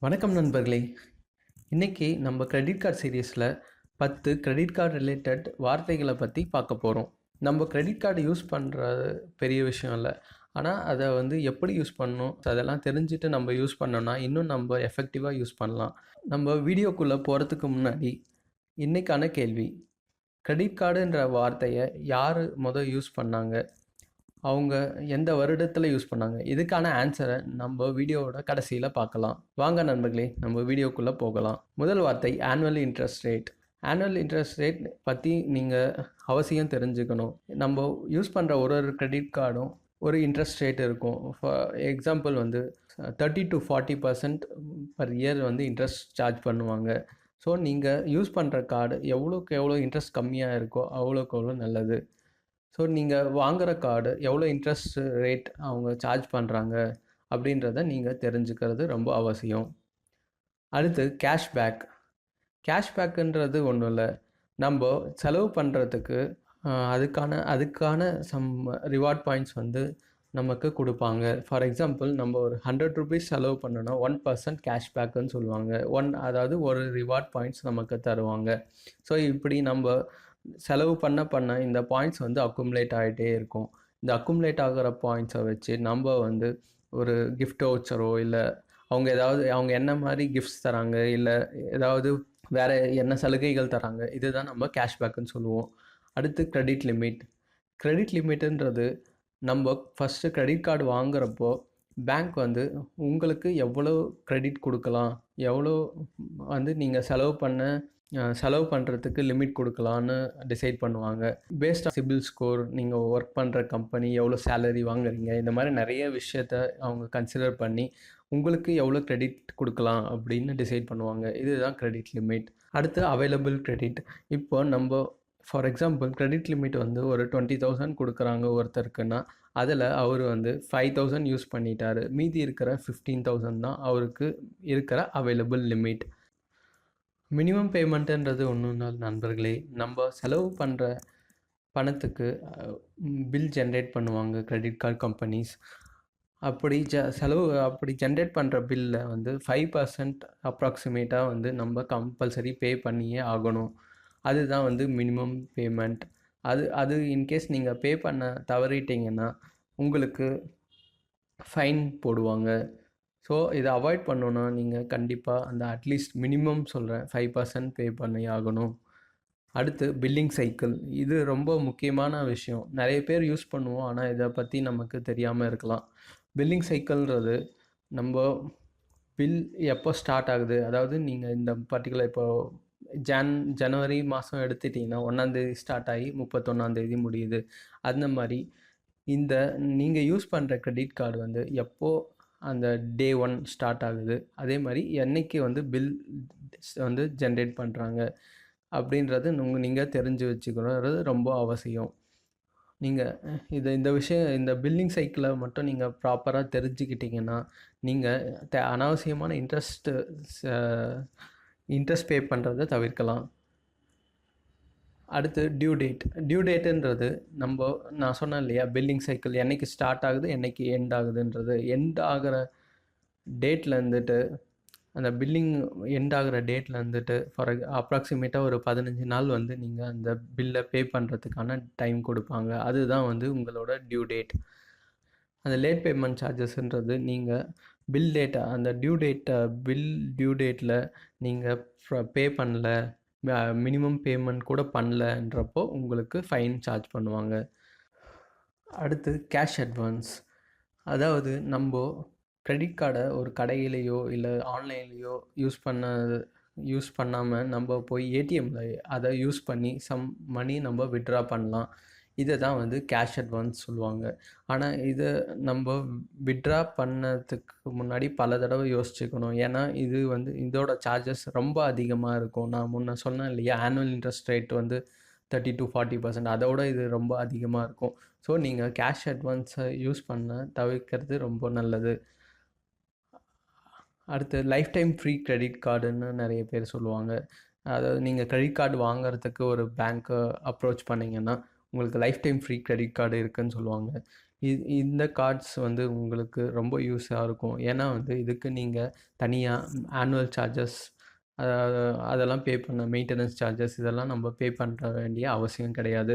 வணக்கம் நண்பர்களே. இன்னைக்கு நம்ம கிரெடிட் கார்டு சீரிஸில் 10 கிரெடிட் கார்டு ரிலேட்டட் வார்த்தைகளை பற்றி பார்க்க போகிறோம். நம்ம கிரெடிட் கார்டு யூஸ் பண்ணுறது பெரிய விஷயம் இல்லை, ஆனால் அதை எப்படி யூஸ் பண்ணணும் அதெல்லாம் தெரிஞ்சுட்டு நம்ம யூஸ் பண்ணோன்னா இன்னும் நம்ம எஃபெக்டிவாக யூஸ் பண்ணலாம். நம்ம வீடியோக்குள்ளே போகிறதுக்கு முன்னாடி இன்றைக்கான கேள்வி: கிரெடிட் கார்டுன்ற வார்த்தையை யார் யூஸ் பண்ணாங்க, அவங்க எந்த வருடத்தில் யூஸ் பண்ணாங்க? இதுக்கான ஆன்சரை நம்ம வீடியோவோட கடைசியில் பார்க்கலாம். வாங்க நண்பர்களே, நம்ம வீடியோக்குள்ளே போகலாம். முதல் வார்த்தை annual interest rate. Annual interest rate பற்றி நீங்கள் அவசியம் தெரிஞ்சுக்கணும். நம்ம யூஸ் பண்ணுற ஒரு கிரெடிட் கார்டும் ஒரு இன்ட்ரெஸ்ட் ரேட் இருக்கும். For example 30 to 40% per year interest charge பண்ணுவாங்க. ஸோ நீங்கள் யூஸ் பண்ணுற கார்டு எவ்வளோக்கு எவ்வளோ இன்ட்ரெஸ்ட் கம்மியாக இருக்கோ அவ்வளோக்கு எவ்வளோ நல்லது. ஸோ நீங்கள் வாங்குகிற கார்டு எவ்வளோ இன்ட்ரெஸ்ட் ரேட் அவங்க சார்ஜ் பண்ணுறாங்க அப்படின்றத நீங்கள் தெரிஞ்சுக்கிறது ரொம்ப அவசியம். அடுத்து கேஷ்பேக். கேஷ்பேக்குன்றது ஒன்றும் இல்லை, நம்ம செலவு பண்ணுறதுக்கு அதுக்கான சம் ரிவார்ட் பாயிண்ட்ஸ் நமக்கு கொடுப்பாங்க. ஃபார் எக்ஸாம்பிள், நம்ம ஒரு 100 ருபீஸ் செலவு பண்ணோன்னா 1% கேஷ்பேக்குன்னு சொல்லுவாங்க. அதாவது ஒரு ரிவார்ட் பாயிண்ட்ஸ் நமக்கு தருவாங்க. ஸோ இப்படி நம்ம செலவு பண்ண இந்த பாயிண்ட்ஸ் அக்குமுலேட் ஆகிட்டே இருக்கும். இந்த அக்குமுலேட் ஆகிற பாயிண்ட்ஸை வச்சு நம்ம ஒரு கிஃப்ட் வவுச்சரோ இல்லை அவங்க என்ன மாதிரி கிஃப்ட்ஸ் தராங்க, இல்லை ஏதாவது வேறு என்ன சலுகைகள் தராங்க, இதுதான் நம்ம கேஷ்பேக்குன்னு சொல்லுவோம். அடுத்து கிரெடிட் லிமிட். கிரெடிட் லிமிட்டுன்றது நம்ம ஃபஸ்ட்டு கிரெடிட் கார்டு வாங்குகிறப்போ பேங்க் உங்களுக்கு எவ்வளோ கிரெடிட் கொடுக்கலாம், எவ்வளோ நீங்கள் செலவு பண்ணுறதுக்கு லிமிட் கொடுக்கலான்னு டிசைட் பண்ணுவாங்க. பேஸ்ட் ஆன் சிபில் ஸ்கோர், நீங்கள் ஒர்க் பண்ணுற கம்பெனி எவ்வளோ சேலரி வாங்குறீங்க, இந்த மாதிரி நிறைய விஷயத்த அவங்க கன்சிடர் பண்ணி உங்களுக்கு எவ்வளோ கிரெடிட் கொடுக்கலாம் அப்படின்னு டிசைட் பண்ணுவாங்க. இதுதான் கிரெடிட் லிமிட். அடுத்து அவைலபிள் கிரெடிட். இப்போ நம்ம ஃபார் எக்ஸாம்பிள் கிரெடிட் லிமிட் ஒரு 20,000 கொடுக்குறாங்க ஒருத்தருக்குன்னா, அதில் அவர் 5,000 யூஸ் பண்ணிட்டார். மீதி இருக்கிற 15,000 தான் அவருக்கு இருக்கிற அவைலபிள் லிமிட். மினிமம் பேமெண்ட்டுன்றது ஒன்றும் இல்லை நண்பர்களே, நம்ம செலவு பண்ணுற பணத்துக்கு பில் ஜென்ரேட் பண்ணுவாங்க கிரெடிட் கார்டு கம்பெனிஸ். அப்படி ஜென்ரேட் பண்ணுற பில்லில் 5% அப்ராக்சிமேட்டாக நம்ம கம்பல்சரி பே பண்ணியே ஆகணும். அதுதான் மினிமம் பேமெண்ட். அது இன்கேஸ் நீங்கள் பே பண்ண தவறிட்டீங்கன்னா உங்களுக்கு ஃபைன் போடுவாங்க. ஸோ இதை அவாய்ட் பண்ணணுன்னா நீங்கள் கண்டிப்பாக அட்லீஸ்ட் மினிமம் சொல்கிறேன் 5% பே பண்ணி ஆகணும். அடுத்து பில்லிங் சைக்கிள். இது ரொம்ப முக்கியமான விஷயம். நிறைய பேர் யூஸ் பண்ணுவோம், ஆனால் இதை பற்றி நமக்கு தெரியாமல் இருக்கலாம். பில்லிங் சைக்கிள்ன்றது நம்ம பில் எப்போ ஸ்டார்ட் ஆகுது, அதாவது நீங்கள் இந்த பர்டிகுலர் இப்போ ஜனவரி மாதம் எடுத்துட்டிங்கன்னா 1ஆந்தேதி ஸ்டார்ட் ஆகி 31ஆந்தேதி முடியுது. அந்த மாதிரி நீங்கள் யூஸ் பண்ணுற கிரெடிட் கார்டு எப்போது அந்த டே 1 ஸ்டார்ட் ஆகுது, அதே மாதிரி என்னைக்கு பில் ஜென்ரேட் பண்ணுறாங்க அப்படின்றது நீங்கள் தெரிஞ்சு வச்சுக்கிறது ரொம்ப அவசியம். நீங்கள் இந்த பில்லிங் சைக்கிளை மட்டும் நீங்கள் ப்ராப்பராக தெரிஞ்சுக்கிட்டிங்கன்னா நீங்கள் அனாவசியமான இன்ட்ரெஸ்ட் பே பண்ணுறதை தவிர்க்கலாம். அடுத்து டியூ டேட்டுன்றது நான் சொன்னேன் இல்லையா, பில்லிங் சைக்கிள் என்னைக்கு ஸ்டார்ட் ஆகுது என்னைக்கு எண்ட் ஆகுதுன்றது. எண்ட் ஆகிற டேட்டில் அந்த பில்லிங் எண்ட் ஆகிற டேட்டில் ஃபார் அப்ராக்சிமேட்டாக ஒரு 15 நாள் நீங்கள் அந்த பில்லை பே பண்ணுறதுக்கான டைம் கொடுப்பாங்க. அதுதான் உங்களோட டியூ டேட். அந்த லேட் பேமெண்ட் சார்ஜஸ்ன்றது நீங்கள் பில் டேட்டை அந்த பில் டியூ டேட்டில் நீங்கள் பே பண்ணல, மினிமம் பேமெண்ட் கூட பண்ணலன்றப்போ உங்களுக்கு ஃபைன் சார்ஜ் பண்ணுவாங்க. அடுத்து கேஷ் அட்வான்ஸ். அதாவது நம்ம கிரெடிட் கார்டை ஒரு கடையிலையோ இல்லை ஆன்லைன்லேயோ யூஸ் பண்ணாமல் நம்ம போய் ஏடிஎம்மில் அதை யூஸ் பண்ணி சம் மணி நம்ம வித்ட்ரா பண்ணலாம். இதை தான் கேஷ் அட்வான்ஸ் சொல்லுவாங்க. ஆனால் இதை நம்ம வித்ட்ரா பண்ணதுக்கு முன்னாடி பல தடவை யோசிச்சுக்கணும். ஏன்னா இது இதோட சார்ஜஸ் ரொம்ப அதிகமாக இருக்கும். நான் முன்ன சொன்னேன் இல்லையா, ஆனுவல் இன்ட்ரெஸ்ட் ரேட் 30 to 40%, அதோட இது ரொம்ப அதிகமாக இருக்கும். ஸோ நீங்கள் கேஷ் அட்வான்ஸை யூஸ் பண்ண தவிர்க்கிறது ரொம்ப நல்லது. அடுத்து லைஃப் டைம் ஃப்ரீ கிரெடிட் கார்டுன்னு நிறைய பேர் சொல்லுவாங்க. அதாவது நீங்கள் கிரெடிட் கார்டு வாங்குறதுக்கு ஒரு பேங்க்கை அப்ரோச் பண்ணிங்கன்னா உங்களுக்கு life time free credit card இருக்குதுன்னு சொல்லுவாங்க. இந்த கார்ட்ஸ் வந்து உங்களுக்கு ரொம்ப யூஸாக இருக்கும். ஏன்னா வந்து இதுக்கு நீங்கள் தனியாக ஆனுவல் சார்ஜஸ் அதெல்லாம் பே பண்ண மெயின்டெனன்ஸ் சார்ஜஸ் இதெல்லாம் நம்ம பே பண்ணுற வேண்டிய அவசியம் கிடையாது.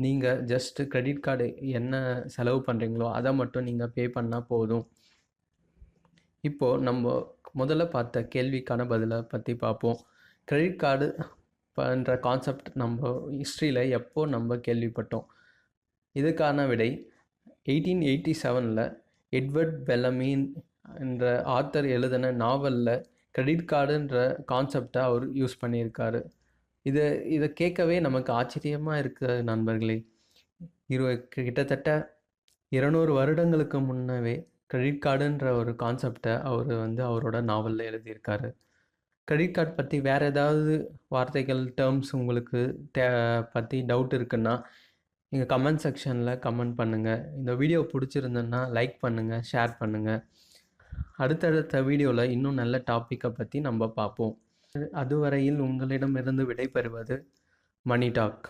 நீங்கள் ஜஸ்ட்டு கிரெடிட் கார்டு என்ன செலவு பண்ணுறீங்களோ அதை மட்டும் நீங்கள் பே பண்ணால் போதும். இப்போது நம்ம முதல்ல பார்த்த கேள்விக்கான பதிலை பற்றி பார்ப்போம். கிரெடிட் கார்டு பன்ற கான்செப்ட் நம்ம ஹிஸ்ட்ரியில் எப்போ நம்ம கேள்விப்பட்டோம்? இதுக்கான விடை 1887 எட்வர்ட் பெல்லமீன் என்ற ஆத்தர் எழுதின நாவலில் கிரெடிட் கார்டுன்ற கான்செப்டை அவர் யூஸ் பண்ணியிருக்காரு. இதை கேட்கவே நமக்கு ஆச்சரியமாக இருக்குது நண்பர்களே. கிட்டத்தட்ட 200 வருடங்களுக்கு முன்னவே கிரெடிட் கார்டுன்ற ஒரு கான்செப்டை அவர் வந்து அவரோட நாவலில் எழுதியிருக்காரு. கிரெடிட் கார்டு பற்றி வேறு ஏதாவது வார்த்தைகள் டேர்ம்ஸ் உங்களுக்கு பற்றி டவுட் இருக்குன்னா நீங்கள் கமெண்ட் செக்ஷனில் கமெண்ட் பண்ணுங்கள். இந்த வீடியோ பிடிச்சிருந்ததுன்னா லைக் பண்ணுங்கள், ஷேர் பண்ணுங்கள். அடுத்தடுத்த வீடியோவில் இன்னும் நல்ல டாப்பிக்கை பற்றி நம்ம பார்ப்போம். அதுவரையில் உங்களிடமிருந்து விடைபெறுவது மணி டாக்.